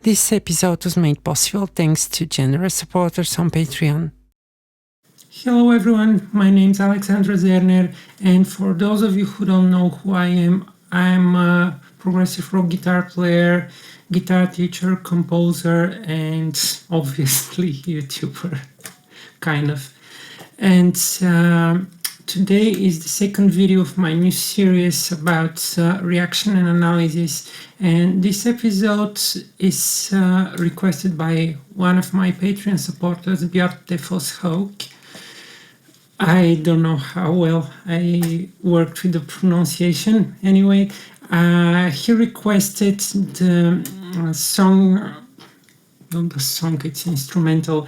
This episode was made possible thanks to generous supporters on Patreon. Hello everyone, my name is Alexandra Zerner, and for those of you who don't know who I am a progressive rock guitar player, guitar teacher, composer, and obviously YouTuber, kind of. And today is the second video of my new series about reaction and analysis, and this episode is requested by one of my Patreon supporters, Bjarte Fosshaug. I don't know how well I worked with the pronunciation. Anyway, he requested the song, not the song, it's instrumental,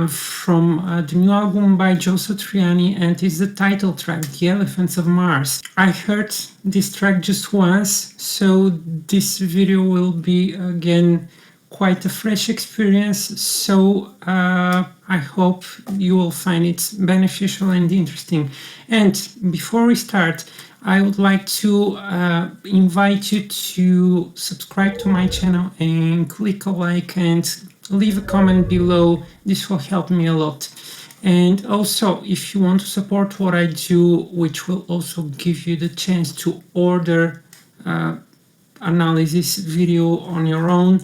from the new album by Joe Satriani, and it's the title track, The Elephants of Mars. I heard this track just once, so this video will be again quite a fresh experience, so I hope you will find it beneficial and interesting. And before we start, I would like to invite you to subscribe to my channel and click a like and leave a comment below. This will help me a lot. And also, if you want to support what I do, which will also give you the chance to order analysis video on your own,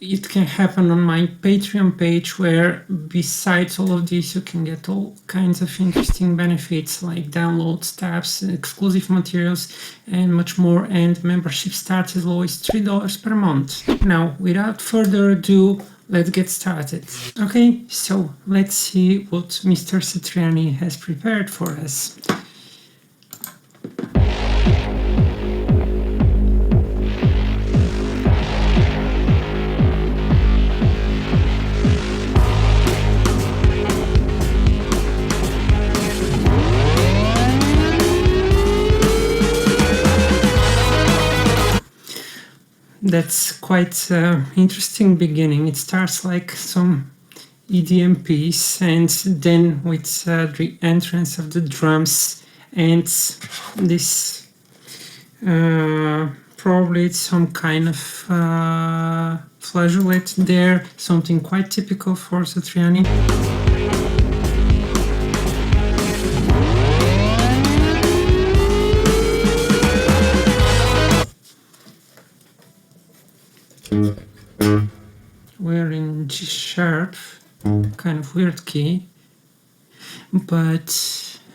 it can happen on my Patreon page, where besides all of this you can get all kinds of interesting benefits like downloads, tabs, exclusive materials, and much more. And membership starts as low as $3 per month. Now, without further ado, let's get started. Okay, so let's see what Mr. Satriani has prepared for us. That's quite interesting beginning. It starts like some EDM piece, and then with the entrance of the drums, and this probably it's some kind of flageolet there, something quite typical for Satriani. We're in G sharp, kind of weird key, but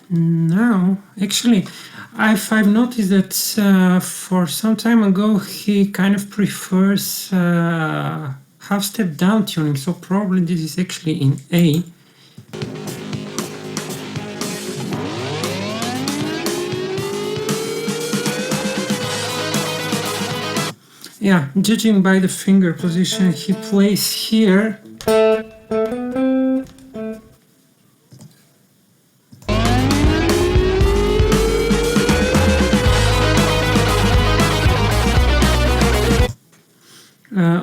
now actually I've noticed that for some time ago he kind of prefers half step down tuning, so probably this is actually in A. Yeah, judging by the finger position he plays here,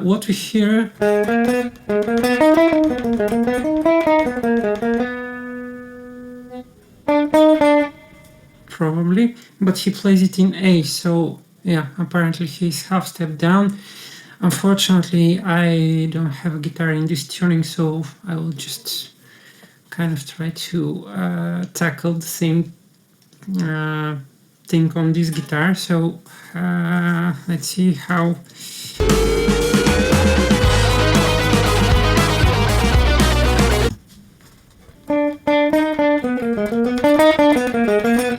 what we hear probably, but he plays it in A, so yeah, apparently he's half step down. Unfortunately, I don't have a guitar in this tuning, so I will just kind of try to tackle the same thing on this guitar. So let's see how.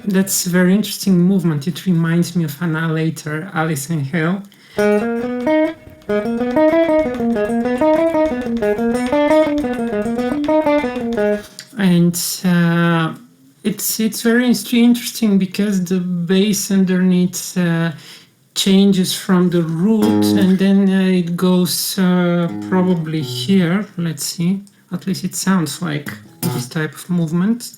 That's a very interesting movement. It reminds me of Annihilator, Alice in Hell. And it's very interesting because the bass underneath changes from the root, and then it goes probably here. Let's see. At least it sounds like this type of movement.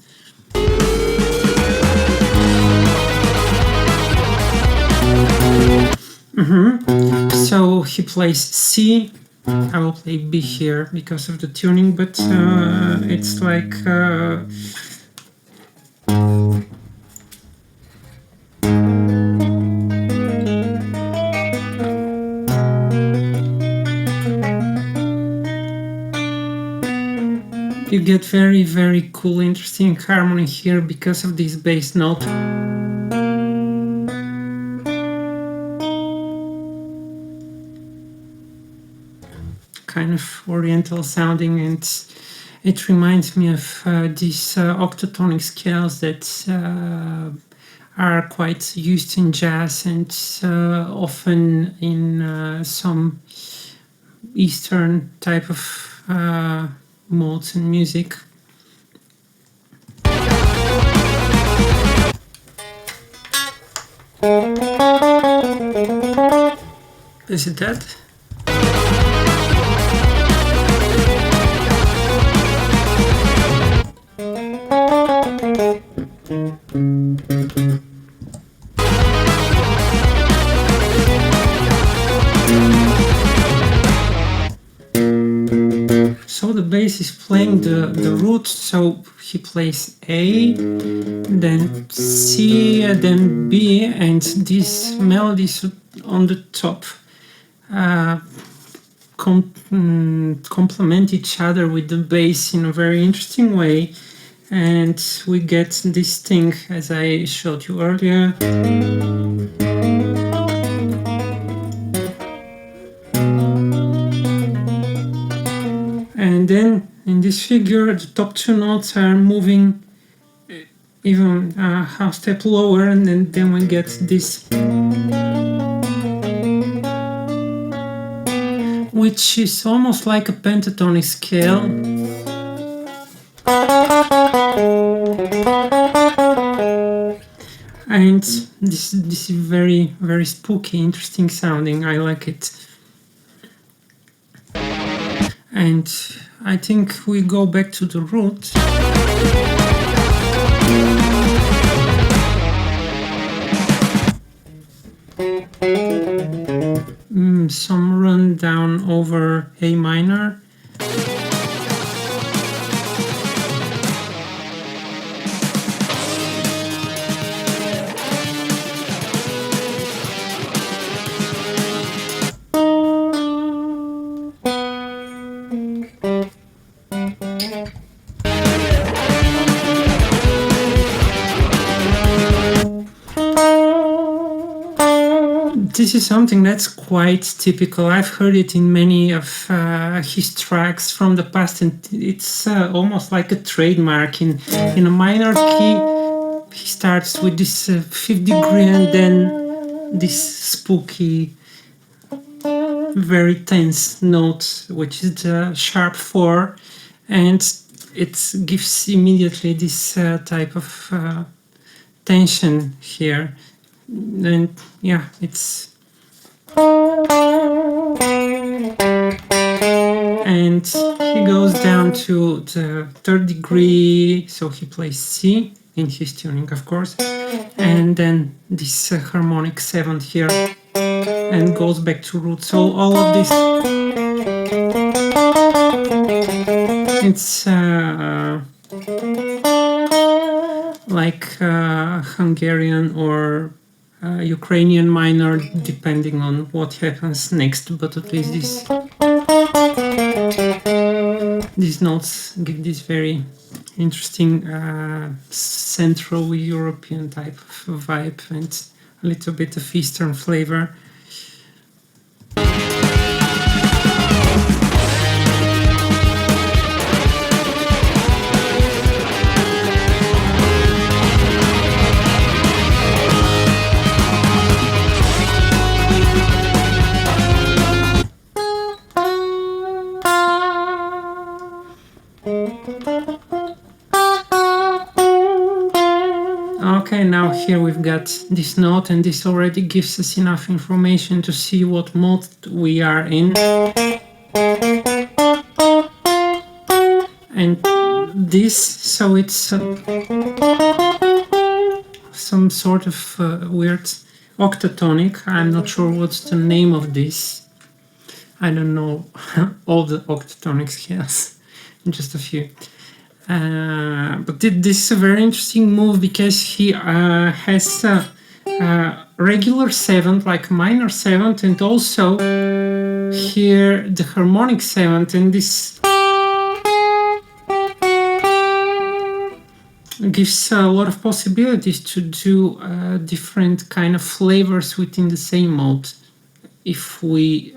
So he plays C. I will play B here because of the tuning, but it's like You get very, very cool, interesting harmony here because of this bass note. Kind of oriental sounding, and it reminds me of these octatonic scales that are quite used in jazz and often in some Eastern type of modes in music. Is it that? So the bass is playing the root, so he plays A, then C, then B, and these melodies on the top complement each other with the bass in a very interesting way, and we get this thing as I showed you earlier. And then in this figure, the top two notes are moving even a half step lower, and then we get this, which is almost like a pentatonic scale. And this is very, very spooky, interesting sounding. I like it. And I think we go back to the root. Some rundown over A minor. This is something that's quite typical. I've heard it in many of his tracks from the past, and it's almost like a trademark. In a minor key, he starts with this fifth degree and then this spooky, very tense note, which is the sharp 4, and it gives immediately this type of tension here. And yeah, it's... And he goes down to the third degree, so he plays C in his tuning, of course, and then this harmonic 7th here, and goes back to root. So all of this, it's like Hungarian or Ukrainian minor, depending on what happens next, but at least these notes give this very interesting Central European type of vibe and a little bit of Eastern flavor. Okay, now here we've got this note, and this already gives us enough information to see what mode we are in. And this, so it's some sort of weird octatonic. I'm not sure what's the name of this. I don't know all the octatonic scales, just a few. But this is a very interesting move because he has a regular 7th, like minor 7th, and also here the harmonic 7th, and this gives a lot of possibilities to do different kind of flavors within the same mode. If we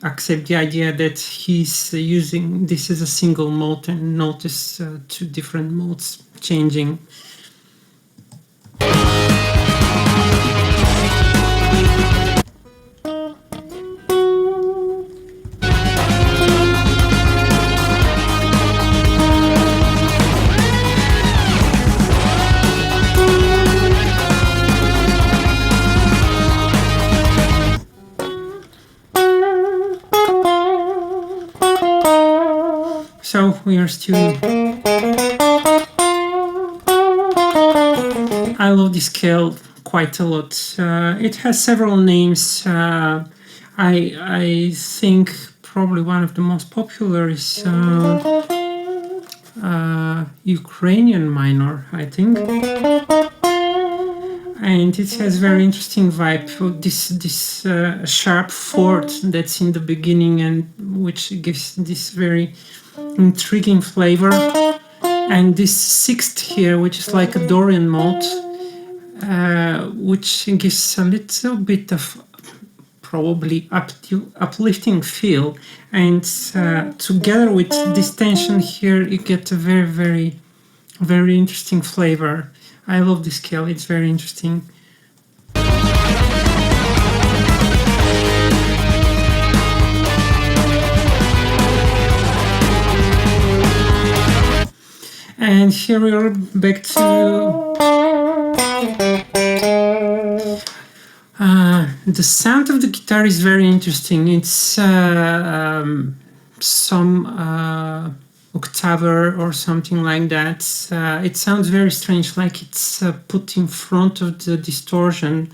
accept the idea that he's using this as a single mode and notice two different modes changing. So we are still. I love this scale quite a lot. It has several names. I think probably one of the most popular is Ukrainian minor, I think. And it has very interesting vibe. This sharp fourth that's in the beginning and which gives this very intriguing flavor, and this sixth here, which is like a Dorian mode, which gives a little bit of probably uplifting feel, and together with this tension here, you get a very, very, very interesting flavor. I love this scale; it's very interesting. And here we are back to the sound of the guitar is very interesting. It's some octave or something like that. It sounds very strange, like it's put in front of the distortion.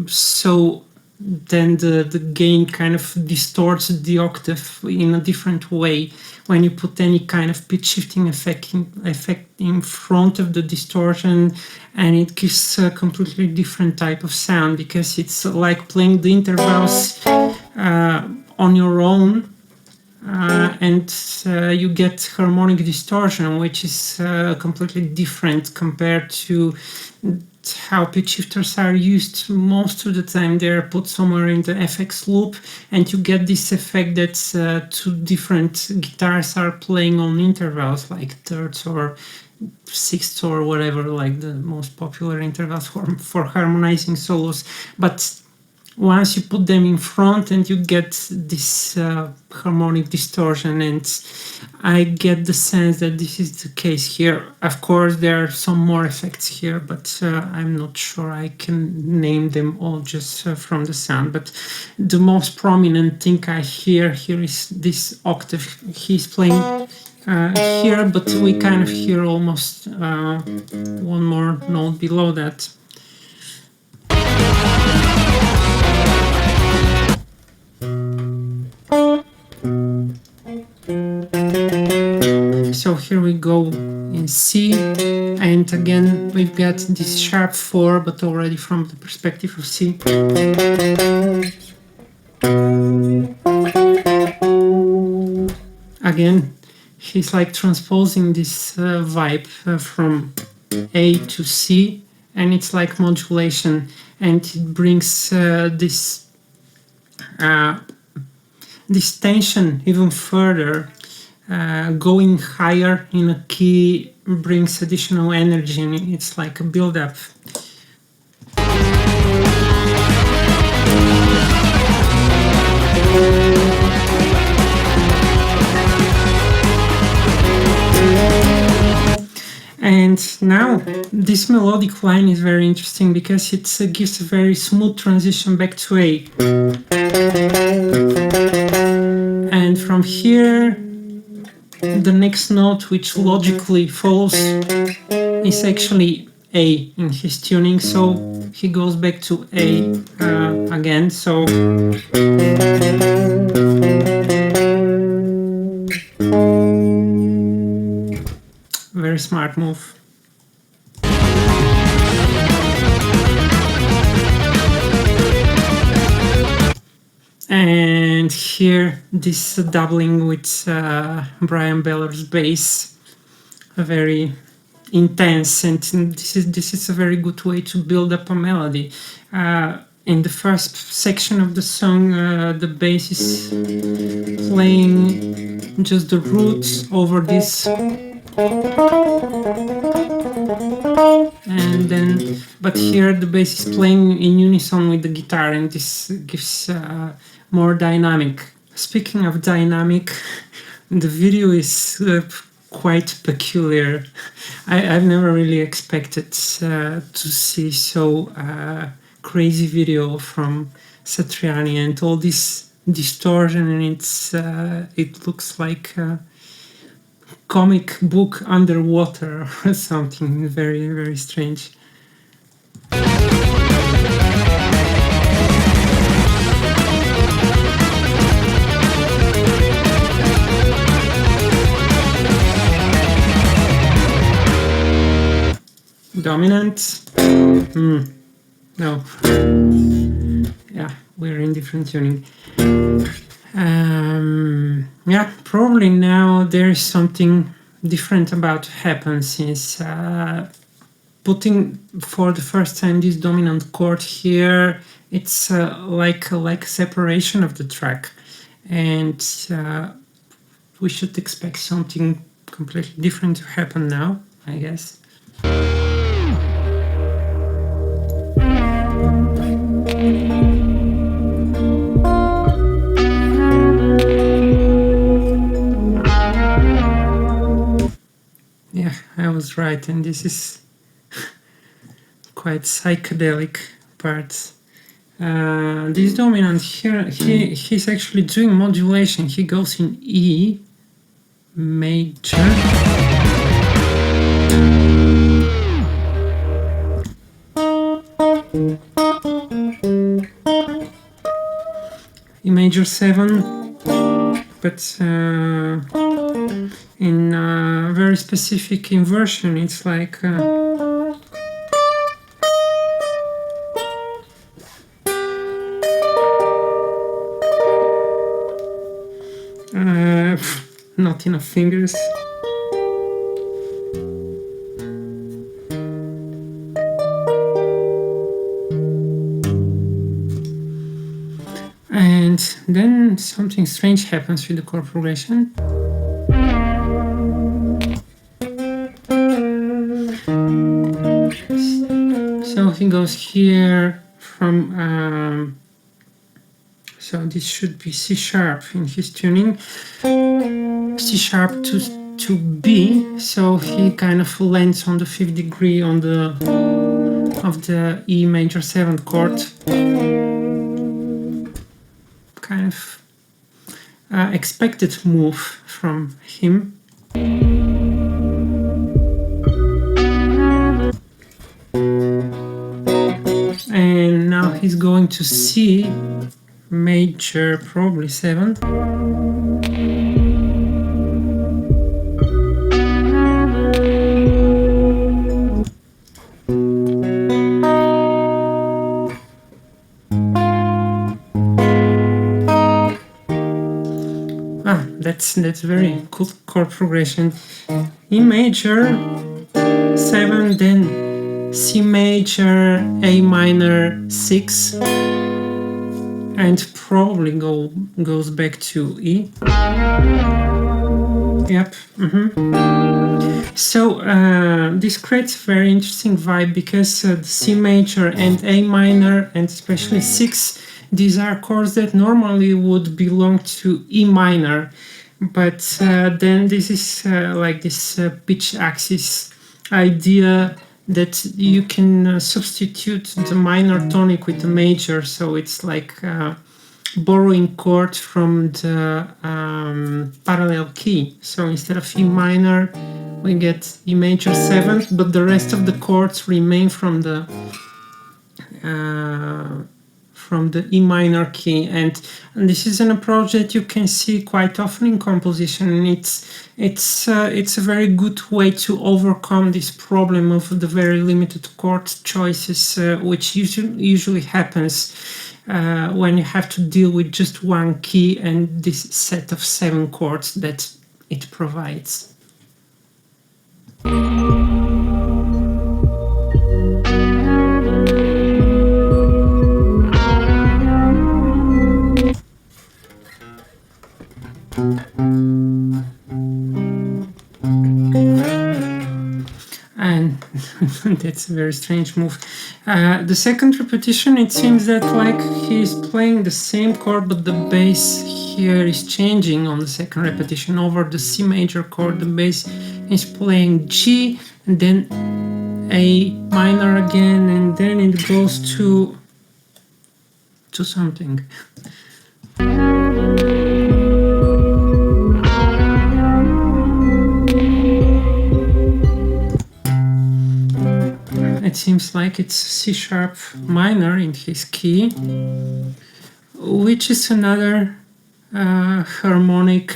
So then the gain kind of distorts the octave in a different way when you put any kind of pitch shifting effect in front of the distortion, and it gives a completely different type of sound because it's like playing the intervals on your own, and you get harmonic distortion, which is completely different compared to how pitch shifters are used. Most of the time they're put somewhere in the FX loop, and you get this effect that two different guitars are playing on intervals, like thirds or sixths or whatever, like the most popular intervals for harmonizing solos. But once you put them in front, and you get this harmonic distortion, and I get the sense that this is the case here. Of course, there are some more effects here, but I'm not sure I can name them all just from the sound. But the most prominent thing I hear here is this octave. He's playing here, but we kind of hear almost one more note below that. So here we go in C, and again we've got this sharp 4, but already from the perspective of C. Again, he's like transposing this vibe from A to C, and it's like modulation, and it brings this tension even further. Going higher in a key brings additional energy, and it's like a build-up. And now this melodic line is very interesting because it gives a very smooth transition back to A. And from here, the next note which logically follows is actually A in his tuning, so he goes back to A again. So very smart move. And And here, this doubling with Brian Beller's bass, very intense, and this is a very good way to build up a melody. In the first section of the song, the bass is playing just the roots over this, and then, but here the bass is playing in unison with the guitar, and this gives more dynamic. Speaking of dynamic, the video is quite peculiar. I've never really expected to see so crazy video from Satriani, and all this distortion, and it looks like a comic book underwater or something very, very strange. Dominant? No. Yeah, we're in different tuning. Yeah, probably now there is something different about to happen, since putting for the first time this dominant chord here, it's like a separation of the track, and we should expect something completely different to happen now, I guess. Yeah, I was right, and this is quite psychedelic part. This dominant here, he's actually doing modulation. He goes in E major, E major 7, but in a very specific inversion, it's like not enough fingers. And then something strange happens with the chord progression. So he goes here from, so this should be C sharp in his tuning, C sharp to B, so he kind of lands on the 5th degree of the E major 7 chord. Kind of expected move from him. And now he's going to C major, probably 7. That's very cool chord progression. E major 7, then C major, A minor 6, and probably goes back to E. Yep. So this creates a very interesting vibe, because the C major and A minor, and especially 6, these are chords that normally would belong to E minor. But then this is like this pitch axis idea that you can substitute the minor tonic with the major, so it's like borrowing chord from the parallel key. So instead of E minor, we get E major 7th, but the rest of the chords remain from the E minor key, and this is an approach that you can see quite often in composition, and it's a very good way to overcome this problem of the very limited chord choices, which usually happens when you have to deal with just one key and this set of 7 chords that it provides. And that's a very strange move. The second repetition, it seems that like he's playing the same chord, but the bass here is changing on the second repetition. Over the C major chord, the bass is playing G, and then A minor again, and then it goes to something. It seems like it's C sharp minor in his key, which is another harmonic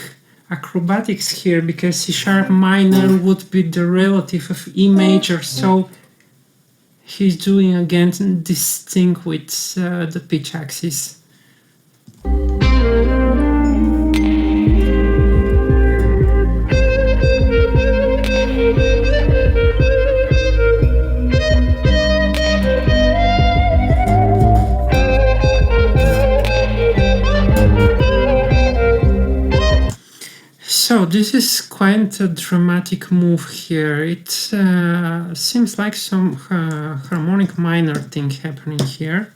acrobatics here, because C sharp minor would be the relative of E major, so he's doing again this thing with the pitch axis. So this is quite a dramatic move here. It seems like some harmonic minor thing happening here.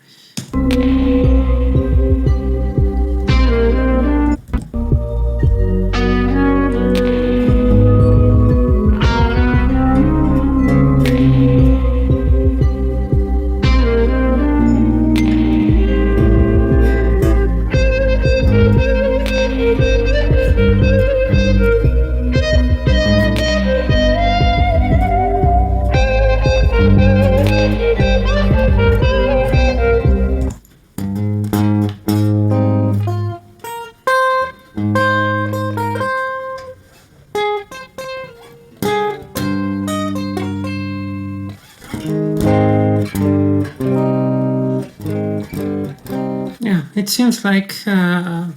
It seems like in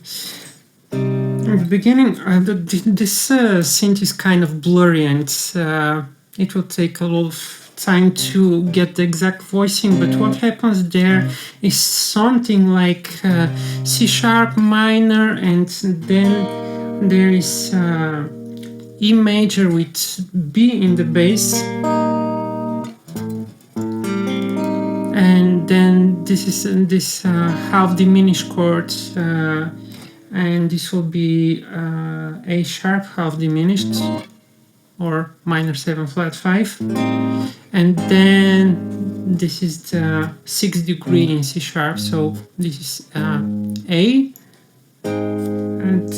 the beginning this synth is kind of blurry, and it will take a lot of time to get the exact voicing, but what happens there is something like C sharp minor, and then there is E major with B in the bass. And then this is this half diminished chord, and this will be A sharp half diminished, or minor 7 flat 5, and then this is the 6th degree in C sharp, so this is A, and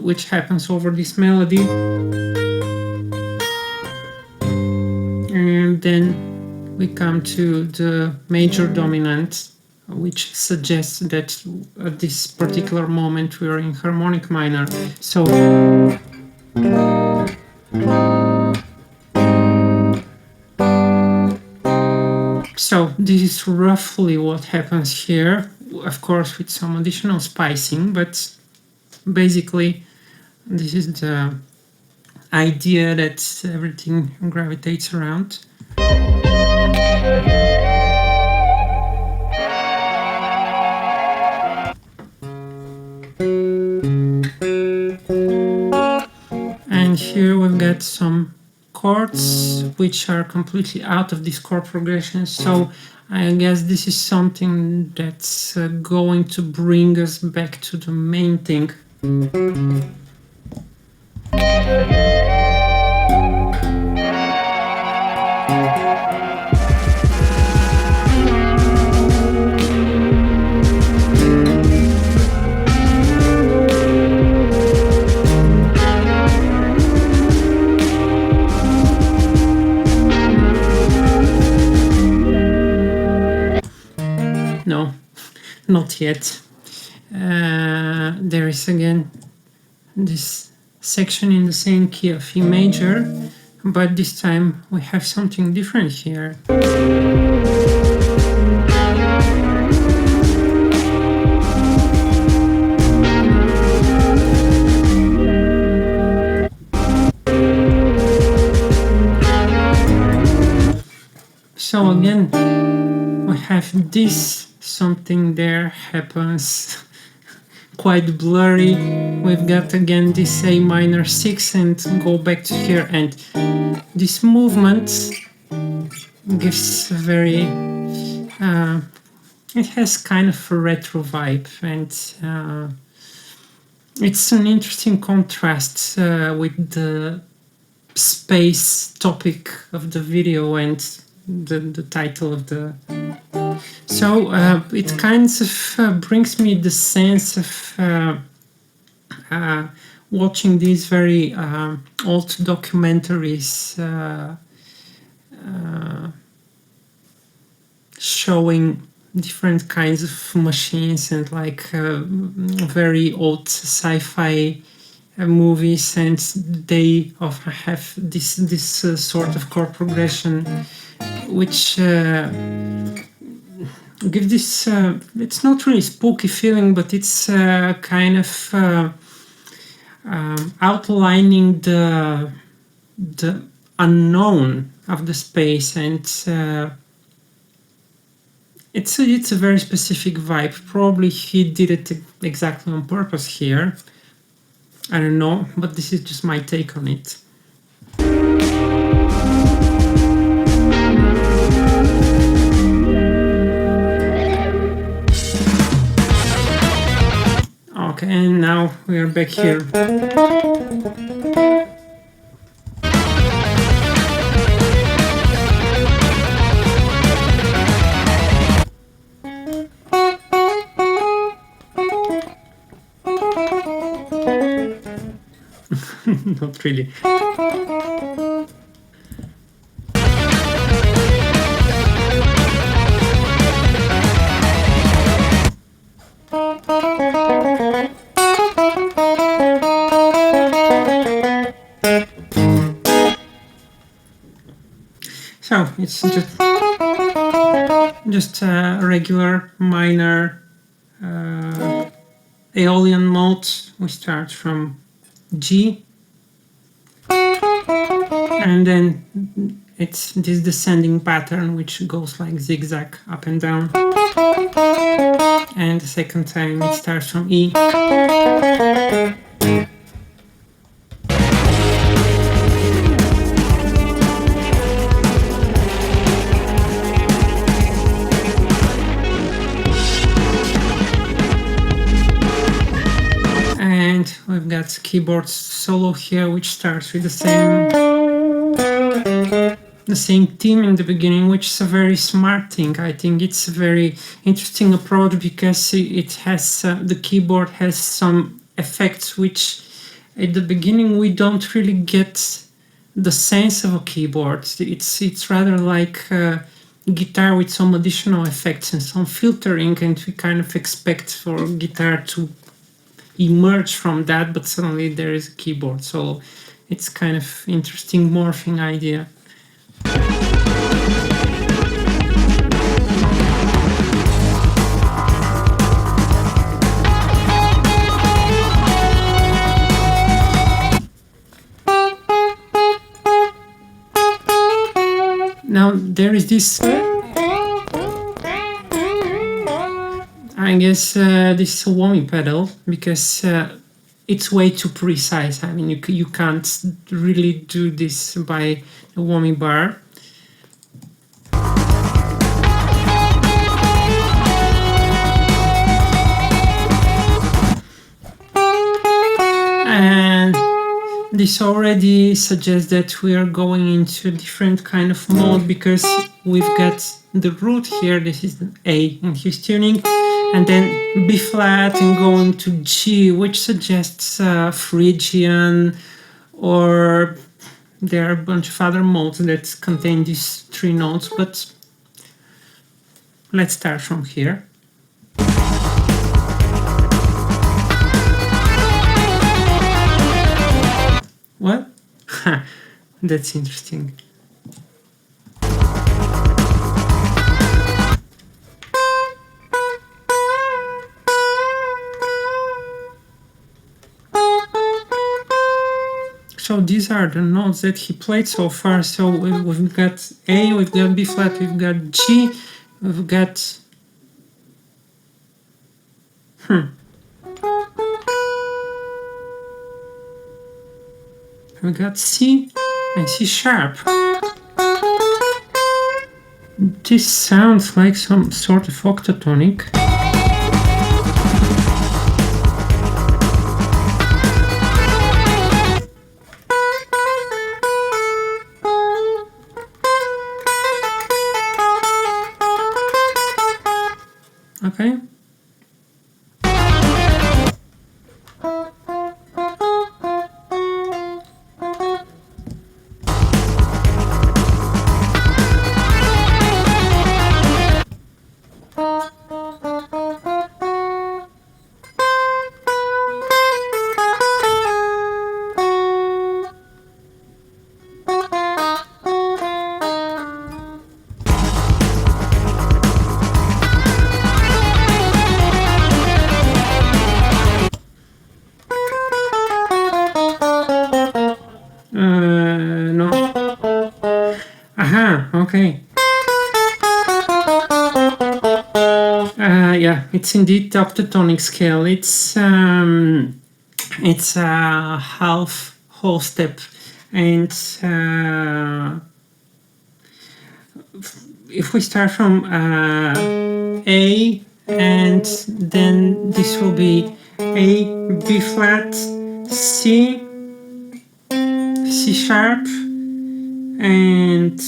which happens over this melody, and then we come to the major dominant, which suggests that at this particular moment we are in harmonic minor. So this is roughly what happens here, of course with some additional spicing, but basically this is the idea that everything gravitates around. And here we've got some chords which are completely out of this chord progression, so I guess this is something that's going to bring us back to the main thing. No, not yet. There is again this section in the same key of E major, but this time we have something different here. this, something there happens. Quite blurry. We've got again this A minor 6 and go back to here, and this movement gives a very it has kind of a retro vibe, and it's an interesting contrast with the space topic of the video and the title of the. So it kind of brings me the sense of watching these very old documentaries showing different kinds of machines and like very old sci-fi movies, and they often have this sort of chord progression, which give this it's not really spooky feeling, but it's kind of outlining the unknown of the space, and it's a very specific vibe. Probably he did it exactly on purpose here. I don't know, but this is just my take on it. Okay, and now we are back here. Not really. So it's just a regular minor Aeolian mode. We start from G, and then it's this descending pattern which goes like zigzag up and down, and the second time it starts from E. We've got keyboard solo here, which starts with the same theme in the beginning, which is a very smart thing. I think it's a very interesting approach because it has the keyboard has some effects which at the beginning we don't really get the sense of a keyboard. It's rather like a guitar with some additional effects and some filtering, and we kind of expect for guitar to emerge from that, but suddenly there is a keyboard. So it's kind of interesting morphing idea. Now there is this I guess this is a whammy pedal because it's way too precise. I mean, you can't really do this by a whammy bar. And this already suggests that we are going into a different kind of mode because we've got the root here. This is an A in his tuning. And then B flat and going to G, which suggests Phrygian, or there are a bunch of other modes that contain these three notes, but let's start from here. What? That's interesting. So these are the notes that he played so far. So we've got A, we've got B flat, we've got G, we've got We got C and C sharp. This sounds like some sort of octatonic. Okay. No. Aha, okay. Yeah, it's indeed the octatonic scale. It's a half whole step, and if we start from A, and then this will be A, B flat, C, C sharp, and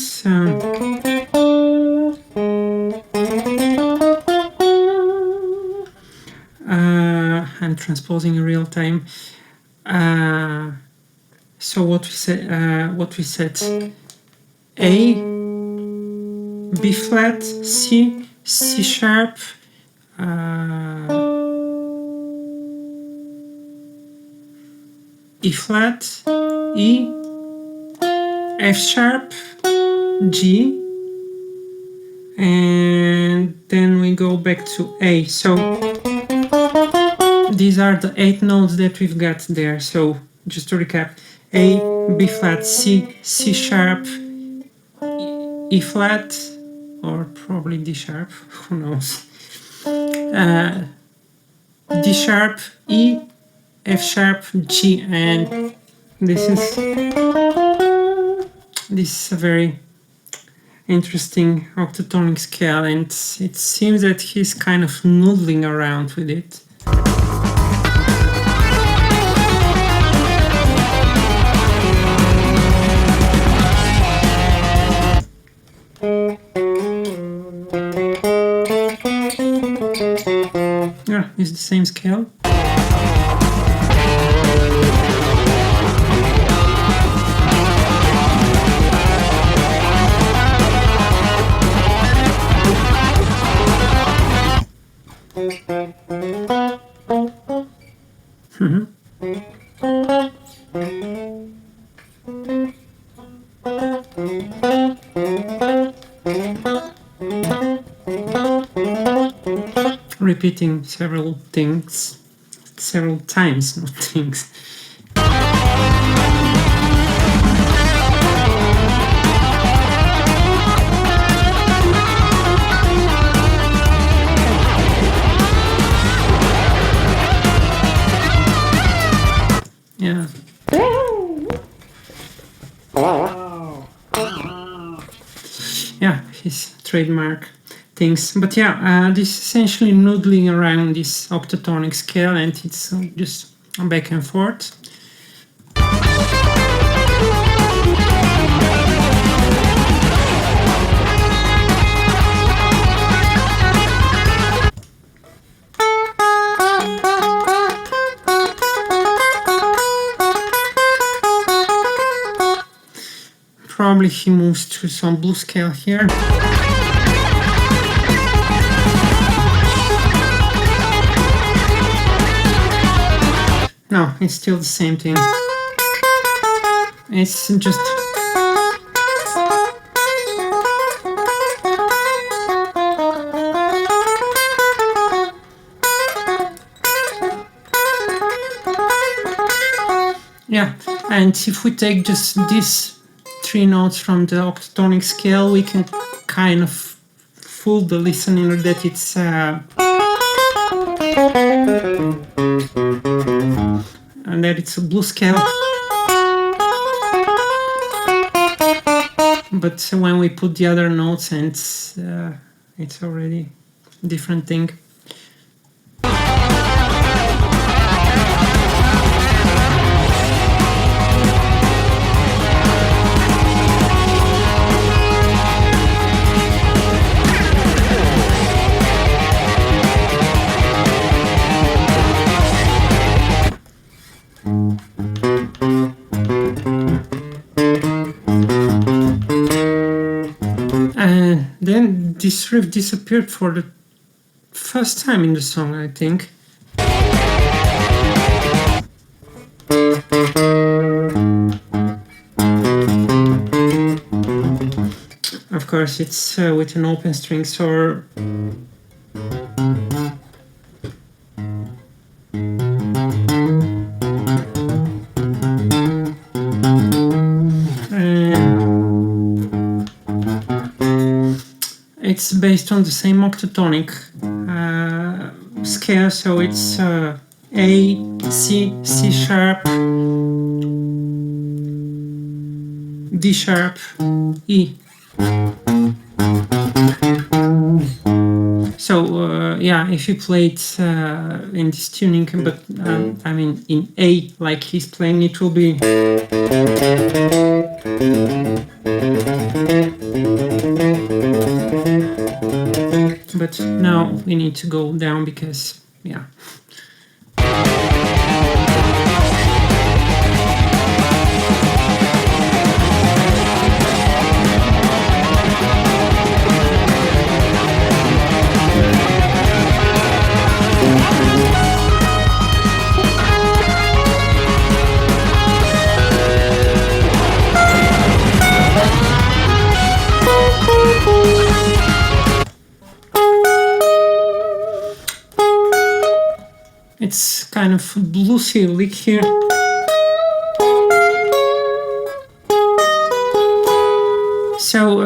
I'm transposing in real time. So what we said, A, B flat, C, C sharp, E flat, E, F sharp, G, and then we go back to A. So these are the 8 notes that we've got there. So just to recap, A, B flat, C, C sharp, E flat, or probably D sharp, who knows, D sharp, E, F sharp, G, and this is a very interesting octatonic scale, and it seems that he's kind of noodling around with it. Yeah, it's the same scale. Repeating several things, several times, not things. Yeah. Yeah, his trademark things. But yeah, this is essentially noodling around this octatonic scale, and it's just back and forth. Probably he moves to some blues scale here. No, it's still the same thing. It's just... yeah, and if we take just these 3 notes from the octatonic scale, we can kind of fool the listener that it's And then it's a blues scale. But when we put the other notes, and it's already a different thing. And then this riff disappeared for the first time in the song, I think. Of course, it's with an open string, so it's based on the same octatonic scale, so it's A, C, C sharp, D sharp, E. So yeah, if you play it in this tuning, but I mean in A, like he's playing, it will be. But now we need to go down because, yeah. It's kind of bluesy lick here. So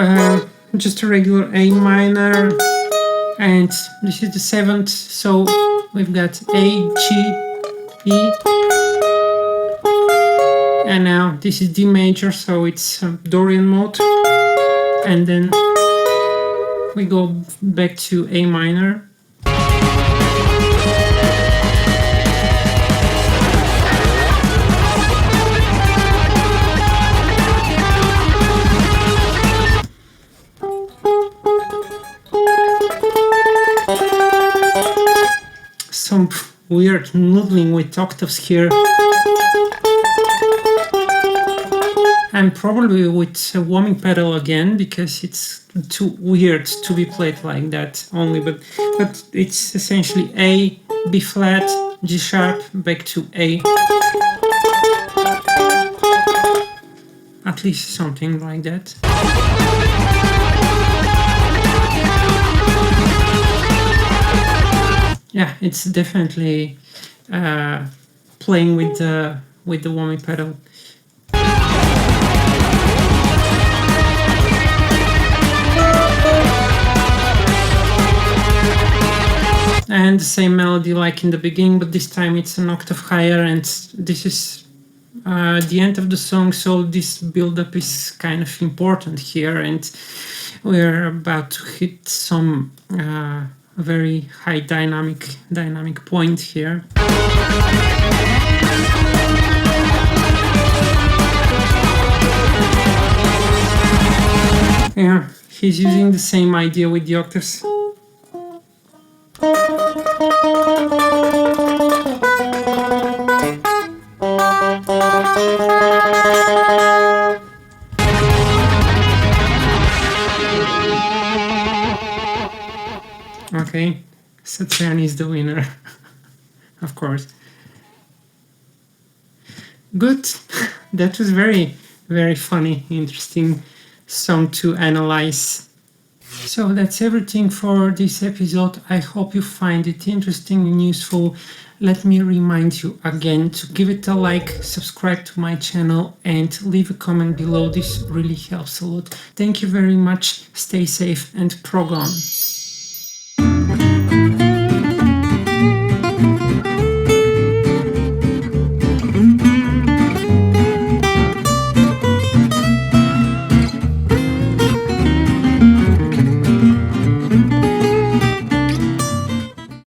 just a regular A minor, and this is the 7th, so we've got A, G, E, and now this is D major, so it's Dorian mode, and then we go back to A minor. Some weird noodling with octaves here. And probably with a warming pedal again, because it's too weird to be played like that only, but it's essentially A, B flat, G sharp, back to A. At least something like that. Yeah, it's definitely playing with the warming pedal. And the same melody like in the beginning, but this time it's an octave higher, and this is the end of the song, so this build-up is kind of important here, and we're about to hit some very high dynamic point here. Yeah, he's using the same idea with the octaves. Okay, Satriani is the winner, of course. Good, that was very, very funny, interesting song to analyze. So that's everything for this episode. I hope you find it interesting and useful. Let me remind you again to give it a like, subscribe to my channel, and leave a comment below. This really helps a lot. Thank you very much. Stay safe and prog on.